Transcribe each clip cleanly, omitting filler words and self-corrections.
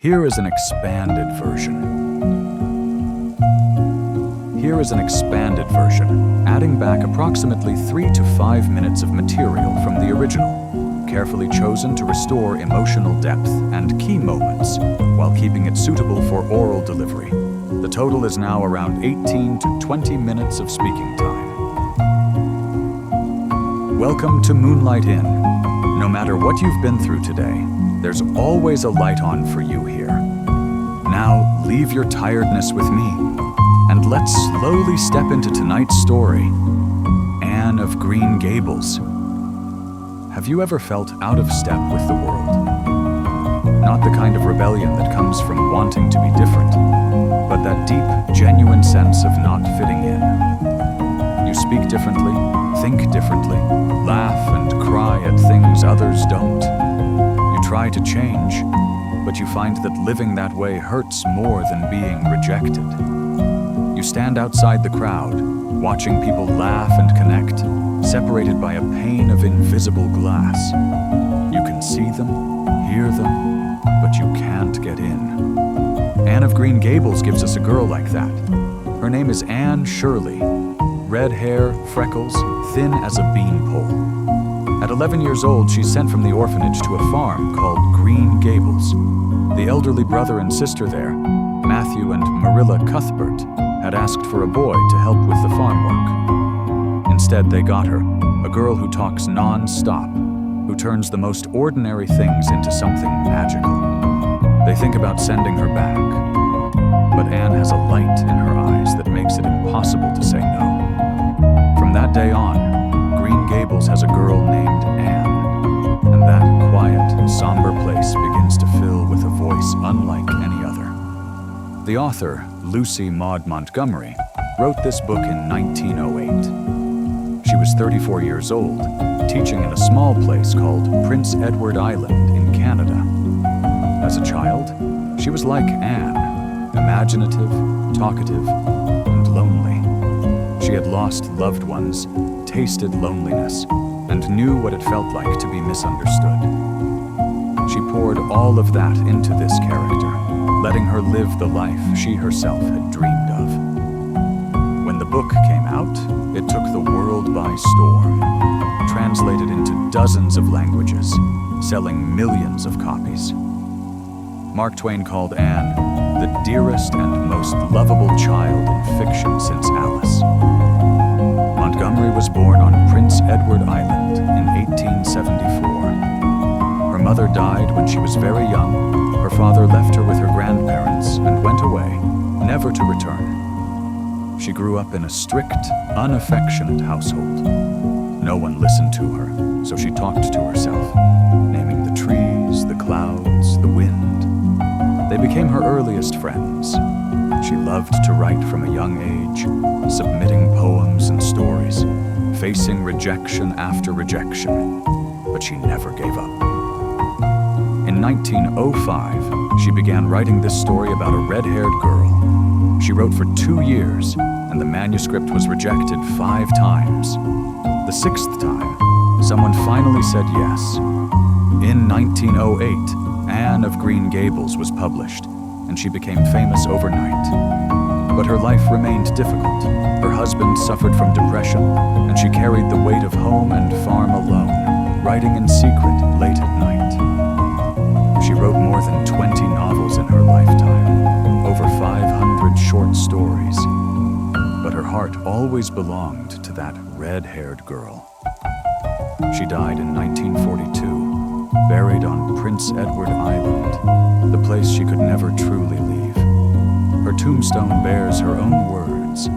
Here is an expanded version, adding back approximately 3 to 5 minutes of material from the original, carefully chosen to restore emotional depth and key moments while keeping it suitable for oral delivery. The total is now around 18 to 20 minutes of speaking time. Welcome to Moonlight Inn. No matter what you've been through today, there's always a light on for you here. Now, leave your tiredness with me, and let's slowly step into tonight's story, Anne of Green Gables. Have you ever felt out of step with the world? Not the kind of rebellion that comes from wanting to be different, but that deep, genuine sense of not fitting in. You speak differently, think differently, laugh and cry at things others don't. You try to change, but you find that living that way hurts more than being rejected. You stand outside the crowd, watching people laugh and connect, separated by a pane of invisible glass. You can see them, hear them, but you can't get in. Anne of Green Gables gives us a girl like that. Her name is Anne Shirley. Red hair, freckles, thin as a beanpole. At 11 years old, she's sent from the orphanage to a farm called Green Gables. The elderly brother and sister there, Matthew and Marilla Cuthbert, had asked for a boy to help with the farm work. Instead, they got her, a girl who talks non-stop, who turns the most ordinary things into something magical. They think about sending her back, but Anne has a light in her eyes that makes it impossible to say no. From that day on, Green Gables has a girl named Anne, and that quiet, somber place begins to fill with a voice unlike any other. The author, Lucy Maud Montgomery, wrote this book in 1908. She was 34 years old, teaching in a small place called Prince Edward Island in Canada. As a child, she was like Anne, imaginative, talkative, and lonely. She had lost loved ones, tasted loneliness, and knew what it felt like to be misunderstood. She poured all of that into this character, letting her live the life she herself had dreamed of. When the book came out, it took the world by storm, translated into dozens of languages, selling millions of copies. Mark Twain called Anne the dearest and most lovable child in fiction since Alice. Montgomery was born on Prince Edward Island in 1874. Her mother died when she was very young. Her father left her with her grandparents and went away, never to return. She grew up in a strict, unaffectionate household. No one listened to her, so she talked to herself, naming the trees, the clouds, the wind. They became her earliest friends. She loved to write from a young age, submitting poems and stories, facing rejection after rejection, but she never gave up. In 1905, she began writing this story about a red-haired girl. She wrote for 2 years, and the manuscript was rejected 5 times. The 6th time, someone finally said yes. In 1908, Anne of Green Gables was published, and she became famous overnight. But her life remained difficult. Her husband suffered from depression, and she carried the weight of home and farm alone, writing in secret late at night. She wrote more than 20 novels in her lifetime, over 500 short stories. But her heart always belonged to that red-haired girl. She died in 1942, buried on Prince Edward Island, the place she could never truly leave. Her tombstone bears her own words.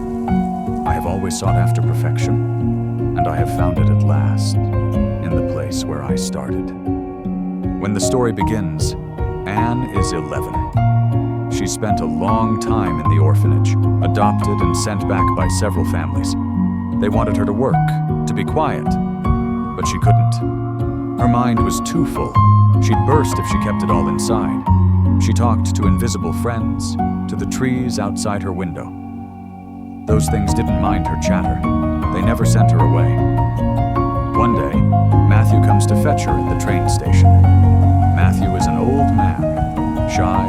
I have always sought after perfection, and I have found it at last, in the place where I started. When the story begins, Anne is 11. She spent a long time in the orphanage, adopted and sent back by several families. They wanted her to work, to be quiet, but she couldn't. Her mind was too full. She'd burst if she kept it all inside. She talked to invisible friends, to the trees outside her window. Those things didn't mind her chatter. They never sent her away. One day, Matthew comes to fetch her at the train station. Matthew is an old man. shy,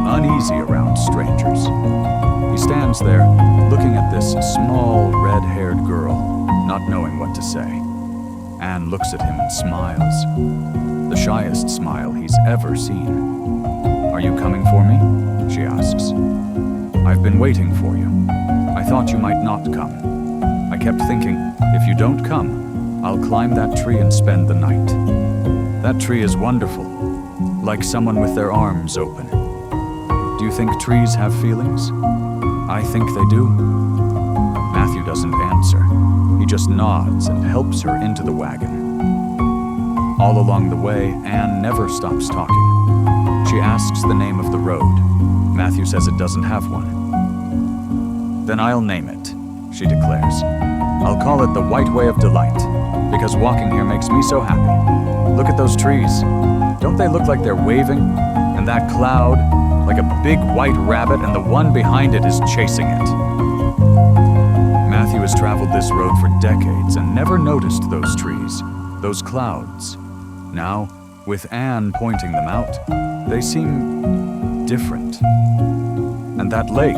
uneasy around strangers. He stands there, looking at this small, red-haired girl, not knowing what to say. Anne looks at him and smiles. The shyest smile he's ever seen. "Are you coming for me?" she asks. "I've been waiting for you. I thought you might not come. I kept thinking, if you don't come, I'll climb that tree and spend the night. That tree is wonderful, like someone with their arms open. Do you think trees have feelings? I think they do." Matthew doesn't answer. He just nods and helps her into the wagon. All along the way, Anne never stops talking. She asks the name of the road. Matthew says it doesn't have one. "Then I'll name it," she declares. "I'll call it the White Way of Delight, because walking here makes me so happy. Look at those trees. Don't they look like they're waving? And that cloud, like a big white rabbit, and the one behind it is chasing it." Matthew has traveled this road for decades and never noticed those trees, those clouds. Now, with Anne pointing them out, they seem different. And that lake,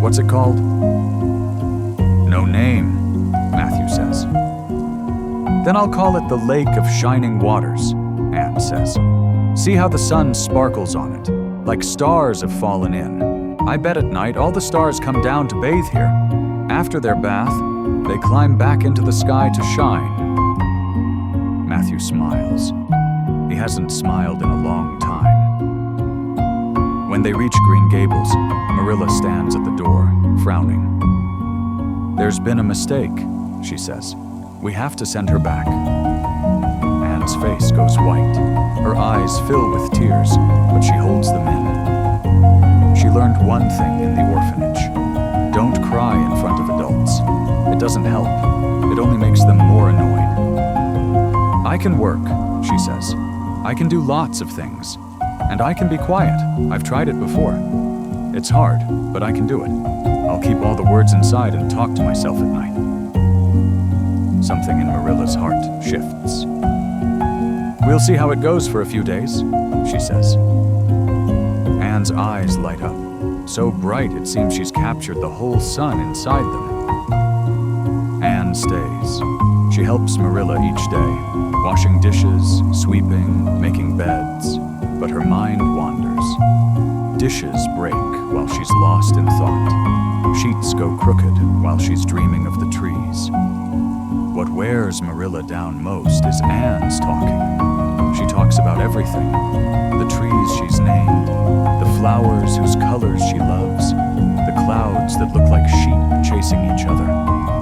what's it called? "No name," Matthew says. "Then I'll call it the Lake of Shining Waters," Anne says. "See how the sun sparkles on it, like stars have fallen in. I bet at night all the stars come down to bathe here. After their bath, they climb back into the sky to shine." Matthew smiles. He hasn't smiled in a long time. When they reach Green Gables, Marilla stands at the door, frowning. "There's been a mistake," she says. "We have to send her back." Anne's face goes white. Her eyes fill with tears, but she holds them in. She learned one thing in the orphanage. Don't cry in front of adults. It doesn't help. It only makes them more annoyed. "I can work," she says. "I can do lots of things. And I can be quiet. I've tried it before. It's hard, but I can do it. I'll keep all the words inside and talk to myself at night." Something in Marilla's heart shifts. "We'll see how it goes for a few days," she says. Anne's eyes light up, so bright it seems she's captured the whole sun inside them. Anne stays. She helps Marilla each day, washing dishes, sweeping, making beds, but her mind wanders. Dishes break while she's lost in thought. Sheets go crooked while she's dreaming of the trees. What wears Marilla down most is Anne's talking. She talks about everything. The trees she's named, the flowers whose colors she loves, the clouds that look like sheep chasing each other,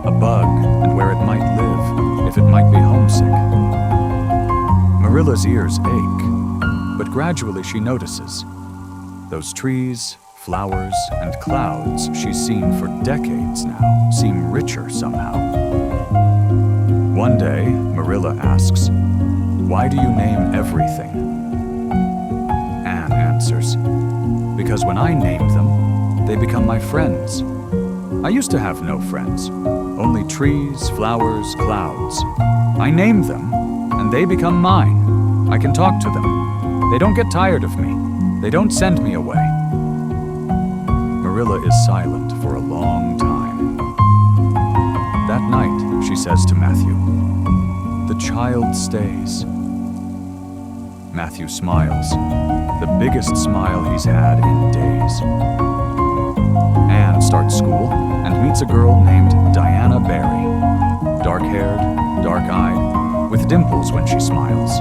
a bug and where it might live, if it might be homesick. Marilla's ears ache, but gradually she notices. Those trees, flowers, and clouds she's seen for decades now seem richer somehow. One day, Marilla asks, "Why do you name everything?" Anne answers, "Because when I name them, they become my friends. I used to have no friends, only trees, flowers, clouds. I name them, and they become mine. I can talk to them. They don't get tired of me. They don't send me away." Marilla is silent for a long time. That night, she says to Matthew, "The child stays." Matthew smiles, the biggest smile he's had in days. Anne starts school and meets a girl named Diana Barry, dark-haired, dark-eyed, with dimples when she smiles.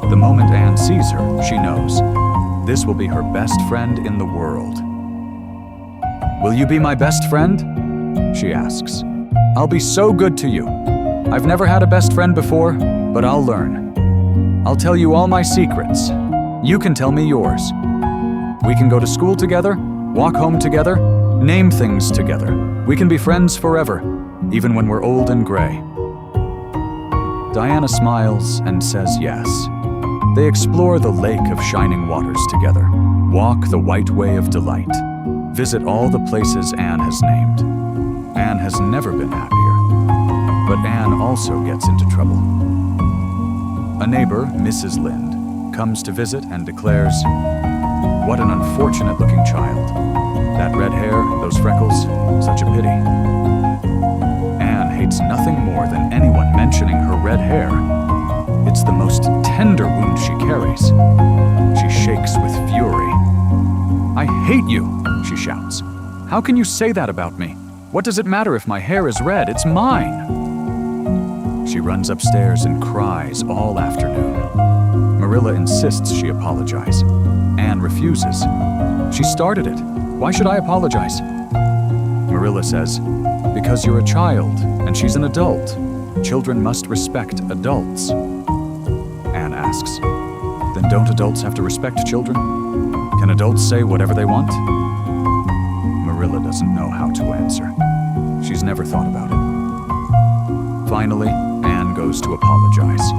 The moment Anne sees her, she knows this will be her best friend in the world. "Will you be my best friend?" she asks. "I'll be so good to you. I've never had a best friend before, but I'll learn. I'll tell you all my secrets. You can tell me yours. We can go to school together, walk home together, name things together. We can be friends forever, even when we're old and gray." Diana smiles and says yes. They explore the Lake of Shining Waters together, walk the White Way of Delight, visit all the places Anne has named. Anne has never been happier, but Anne also gets into trouble. A neighbor, Mrs. Lynde, comes to visit and declares, "What an unfortunate-looking child. That red hair, those freckles, such a pity." Anne hates nothing more than anyone mentioning her red hair. It's the most tender wound she carries. She shakes with fury. "I hate you," she shouts. "How can you say that about me? What does it matter if my hair is red? It's mine." She runs upstairs and cries all afternoon. Marilla insists she apologize. Anne refuses. "She started it. Why should I apologize?" Marilla says, "Because you're a child and she's an adult. Children must respect adults." Anne asks, "Then don't adults have to respect children? Can adults say whatever they want?" Marilla doesn't know how to answer. She's never thought about it. Finally, Anne goes to apologize.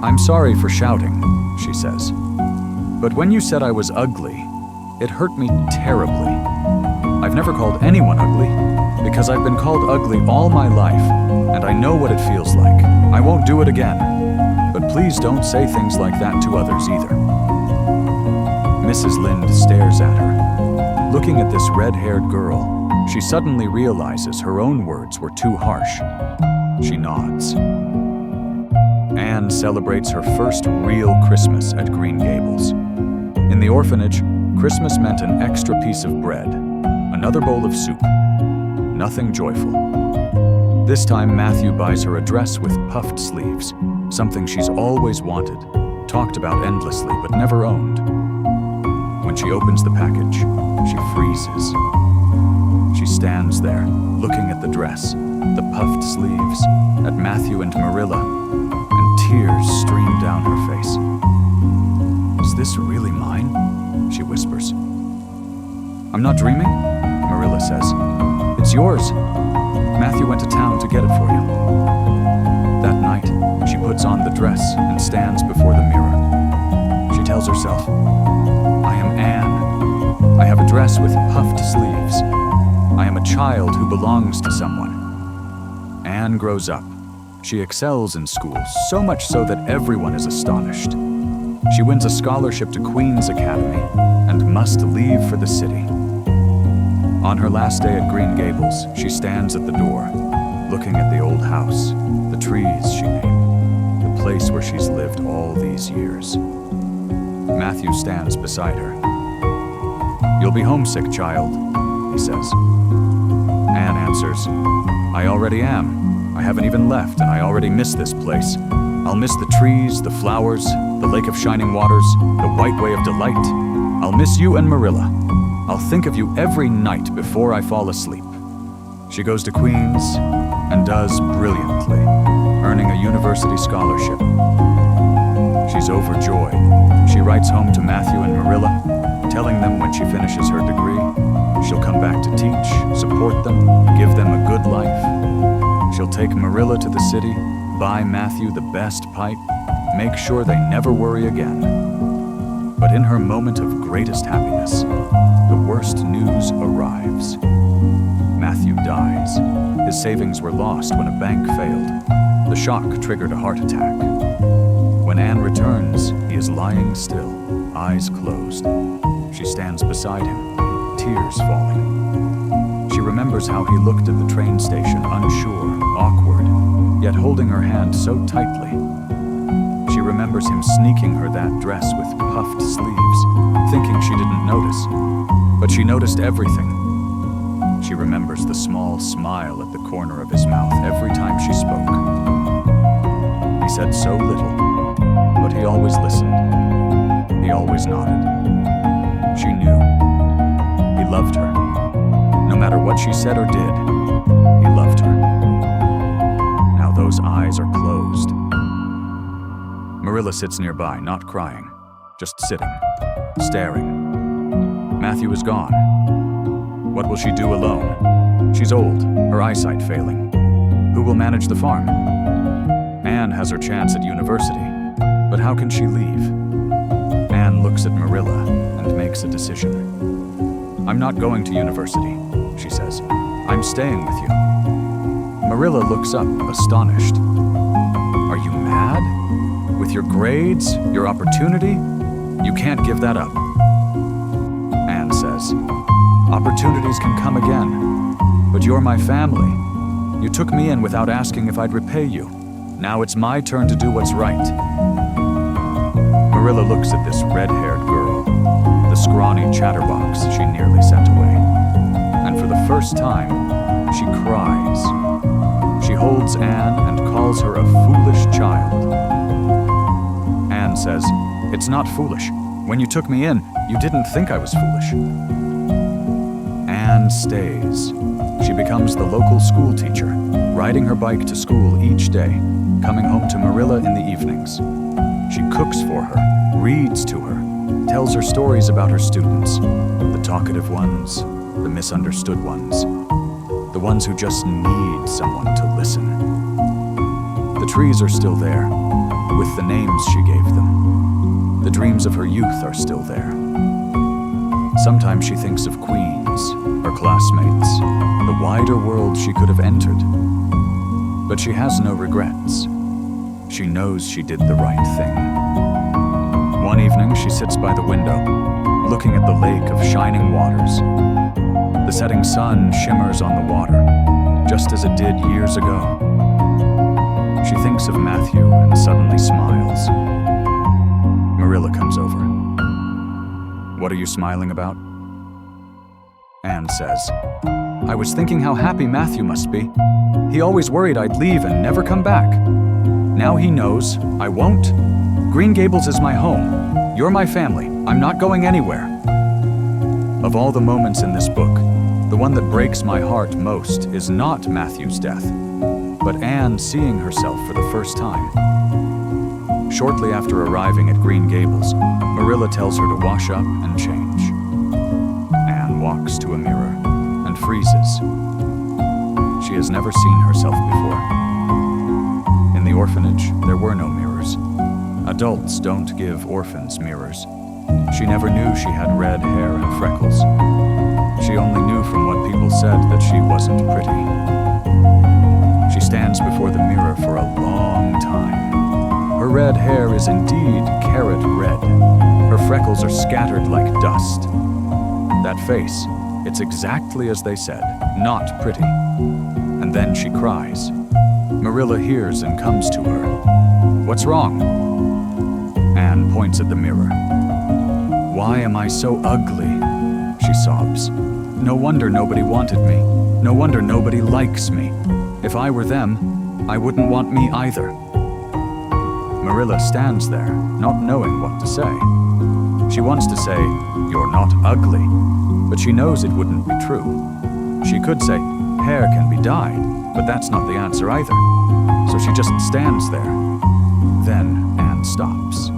"I'm sorry for shouting," she says. "But when you said I was ugly, it hurt me terribly. I've never called anyone ugly, because I've been called ugly all my life, and I know what it feels like. I won't do it again. But please don't say things like that to others either." Mrs. Lynde stares at her. Looking at this red-haired girl, she suddenly realizes her own words were too harsh. She nods. Anne celebrates her first real Christmas at Green Gables. In the orphanage, Christmas meant an extra piece of bread, another bowl of soup. Nothing joyful. This time, Matthew buys her a dress with puffed sleeves, something she's always wanted, talked about endlessly but never owned. When she opens the package, she freezes. She stands there, looking at the dress, the puffed sleeves, at Matthew and Marilla, and tears stream down her face. "Is this really mine?" she whispers. "I'm not dreaming," Marilla says. "It's yours. Matthew went to town to get it for you." That night, she puts on the dress and stands before the mirror. She tells herself, "I am Anne. I have a dress with puffed sleeves. I am a child who belongs to someone." Anne grows up. She excels in school, so much so that everyone is astonished. She wins a scholarship to Queen's Academy and must leave for the city. On her last day at Green Gables, she stands at the door, looking at the old house, the trees she named, the place where she's lived all these years. Matthew stands beside her. "You'll be homesick, child," he says. Anne answers, "I already am. I haven't even left, and I already miss this place. I'll miss the trees, the flowers, the lake of shining waters, the white way of delight. I'll miss you and Marilla. I'll think of you every night before I fall asleep." She goes to Queen's and does brilliantly, earning a university scholarship. She's overjoyed. She writes home to Matthew and Marilla, telling them when she finishes her degree, she'll come back to teach, support them, give them a good life. She'll take Marilla to the city, buy Matthew the best pipe, make sure they never worry again. But in her moment of greatest happiness, the worst news arrives. Matthew dies. His savings were lost when a bank failed. The shock triggered a heart attack. When Anne returns, he is lying still, eyes closed. She stands beside him, tears falling. She remembers how he looked at the train station, unsure, awkward, yet holding her hand so tightly. She remembers him sneaking her that dress with puffed sleeves, thinking she didn't notice. But she noticed everything. She remembers the small smile at the corner of his mouth every time she spoke. He said so little, but he always listened. He always nodded. She knew. He loved her. No matter what she said or did, he loved her. Now those eyes are closed. Marilla sits nearby, not crying, just sitting, staring. Matthew is gone. What will she do alone? She's old, her eyesight failing. Who will manage the farm? Anne has her chance at university, but how can she leave? Anne looks at Marilla and makes a decision. "I'm not going to university," she says. "I'm staying with you." Marilla looks up, astonished. "Are you mad? With your grades, your opportunity, you can't give that up. Anne says, opportunities can come again, but you're my family. You took me in without asking if I'd repay you. Now it's my turn to do what's right. Marilla looks at this red-haired girl, the scrawny chatterbox she nearly sent away. And for the first time, she cries. She holds Anne and calls her a foolish child. Anne says, it's not foolish. When you took me in, you didn't think I was foolish. Anne stays. She becomes the local school teacher, riding her bike to school each day, coming home to Marilla in the evenings. She cooks for her, reads to her, tells her stories about her students, the talkative ones, the misunderstood ones, the ones who just need someone to listen. The trees are still there, with the names she gave them. The dreams of her youth are still there. Sometimes she thinks of Queens, her classmates, the wider world she could have entered. But she has no regrets. She knows she did the right thing. One evening, she sits by the window, looking at the lake of shining waters. The setting sun shimmers on the water, just as it did years ago. She thinks of Matthew and suddenly smiles. Marilla comes over. What are you smiling about? Anne says, I was thinking how happy Matthew must be. He always worried I'd leave and never come back. Now he knows I won't. Green Gables is my home. You're my family. I'm not going anywhere. Of all the moments in this book, the one that breaks my heart most is not Matthew's death, but Anne seeing herself for the first time. Shortly after arriving at Green Gables, Marilla tells her to wash up and change. Anne walks to a mirror and freezes. She has never seen herself before. In the orphanage, there were no mirrors. Adults don't give orphans mirrors. She never knew she had red hair and freckles. She only knew from what people said that she wasn't pretty. She stands before the mirror for a long time. Her red hair is indeed carrot red. Her freckles are scattered like dust. That face, it's exactly as they said, not pretty. And then she cries. Marilla hears and comes to her. What's wrong? Anne points at the mirror. Why am I so ugly? She sobs. No wonder nobody wanted me. No wonder nobody likes me. If I were them, I wouldn't want me either. Marilla stands there, not knowing what to say. She wants to say, you're not ugly, but she knows it wouldn't be true. She could say, hair can be dyed, but that's not the answer either. So she just stands there. Then Anne stops.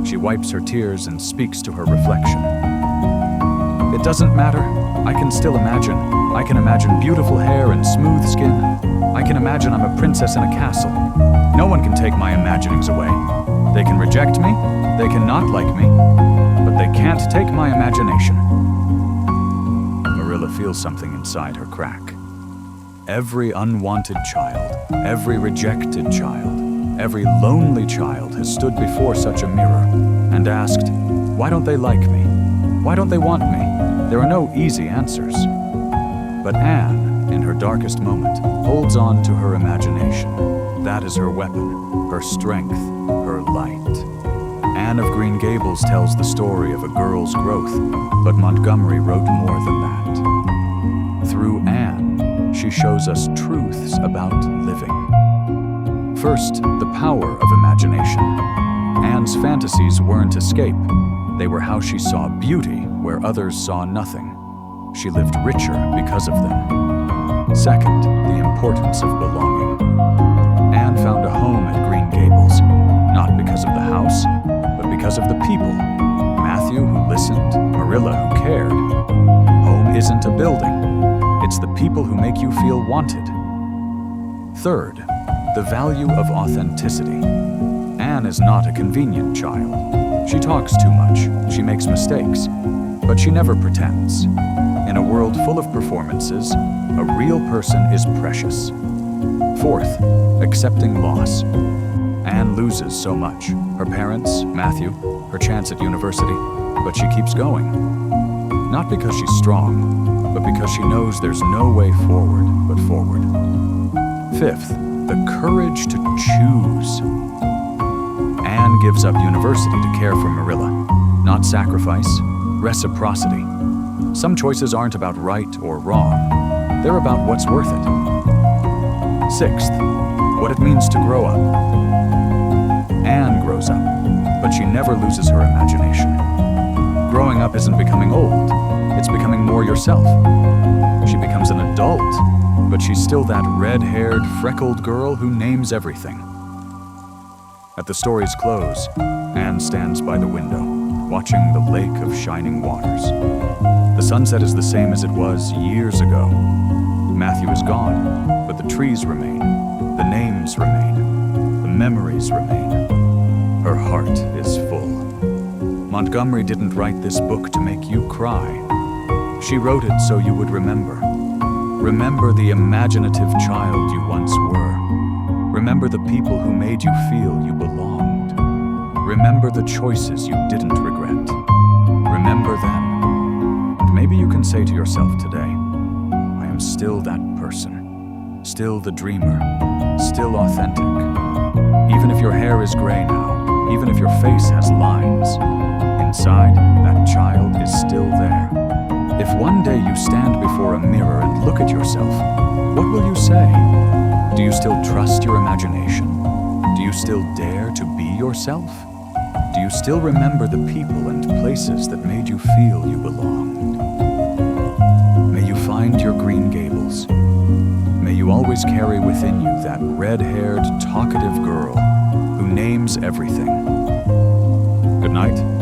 She wipes her tears and speaks to her reflection. It doesn't matter. I can still imagine. I can imagine beautiful hair and smooth skin. I can imagine I'm a princess in a castle. No one can take my imaginings away. They can reject me, they can not like me, but they can't take my imagination. Marilla feels something inside her crack. Every unwanted child, every rejected child, every lonely child has stood before such a mirror and asked, why don't they like me? Why don't they want me? There are no easy answers. But Anne, in her darkest moment, holds on to her imagination. That is her weapon, her strength, her light. Anne of Green Gables tells the story of a girl's growth, but Montgomery wrote more than that. Through Anne, she shows us truths about living. First, the power of imagination. Anne's fantasies weren't escape. They were how she saw beauty where others saw nothing. She lived richer because of them. Second, the importance of belonging. Anne found a home at Green Gables, not because of the house, but because of the people. Matthew, who listened, Marilla, who cared. Home isn't a building. It's the people who make you feel wanted. Third, the value of authenticity. Anne is not a convenient child. She talks too much, she makes mistakes, but she never pretends. In a world full of performances, a real person is precious. Fourth, accepting loss. Anne loses so much. Her parents, Matthew, her chance at university, but she keeps going. Not because she's strong, but because she knows there's no way forward but forward. Fifth, the courage to choose. Anne gives up university to care for Marilla. Not sacrifice, reciprocity. Some choices aren't about right or wrong. They're about what's worth it. Sixth, what it means to grow up. Anne grows up, but she never loses her imagination. Growing up isn't becoming old, it's becoming more yourself. She becomes an adult, but she's still that red-haired, freckled girl who names everything. At the story's close, Anne stands by the window, watching the lake of shining waters. The sunset is the same as it was years ago. Matthew is gone, but the trees remain, the names remain, the memories remain. Her heart is full. Montgomery didn't write this book to make you cry. She wrote it so you would remember. Remember the imaginative child you once were. Remember the people who made you feel you belonged. Remember the choices you didn't regret. Remember them. And maybe you can say to yourself today, I am still that person, still the dreamer, still authentic. Even if your hair is gray now, even if your face has lines, inside, that child is still there. If one day you stand before a mirror and look at yourself, what will you say? Do you still trust your imagination? Do you still dare to be yourself? Do you still remember the people and places that made you feel you belonged? May you find your green Gables. May you always carry within you that red-haired, talkative girl who names everything. Good night.